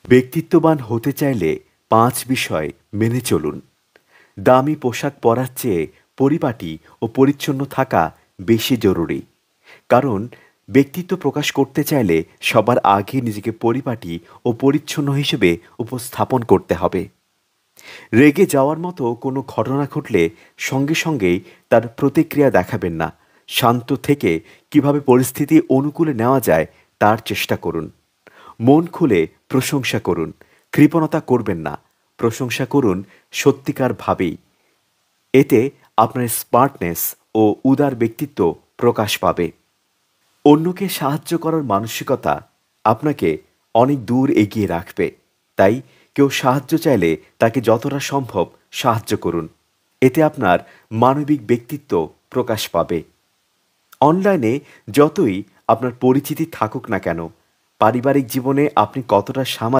ব্যক্তিত্ববান হতে চাইলে ৫ বিষয় মেনে চলুন। দামি পোশাক পরার চেয়ে পরিপাটি ও পরিচ্ছন্ন থাকা বেশি জরুরি। কারণ ব্যক্তিত্ব প্রকাশ করতে চাইলে সবার আগে নিজেকে পরিপাটি ও পরিচ্ছন্ন হিসেবে উপস্থাপন করতে হবে। রেগে যাওয়ার মতো কোনো ঘটনা ঘটলে সঙ্গে সঙ্গেই তার প্রতিক্রিয়া দেখাবেন না। শান্ত থেকে কিভাবে পরিস্থিতি অনুকূলে নেওয়া যায় তার চেষ্টা করুন। মন খুলে প্রশংসা করুন, কৃপণতা করবেন না। প্রশংসা করুন সত্যিকার ভাবেই। এতে আপনার স্মার্টনেস ও উদার ব্যক্তিত্ব প্রকাশ পাবে। অন্যকে সাহায্য করার মানসিকতা আপনাকে অনেক দূর এগিয়ে রাখবে। তাই কেউ সাহায্য চাইলে তাকে যতটা সম্ভব সাহায্য করুন। এতে আপনার মানবিক ব্যক্তিত্ব প্রকাশ পাবে। অনলাইনে যতই আপনার পরিচিতি থাকুক না কেন, পারিবারিক জীবনে আপনি কতটা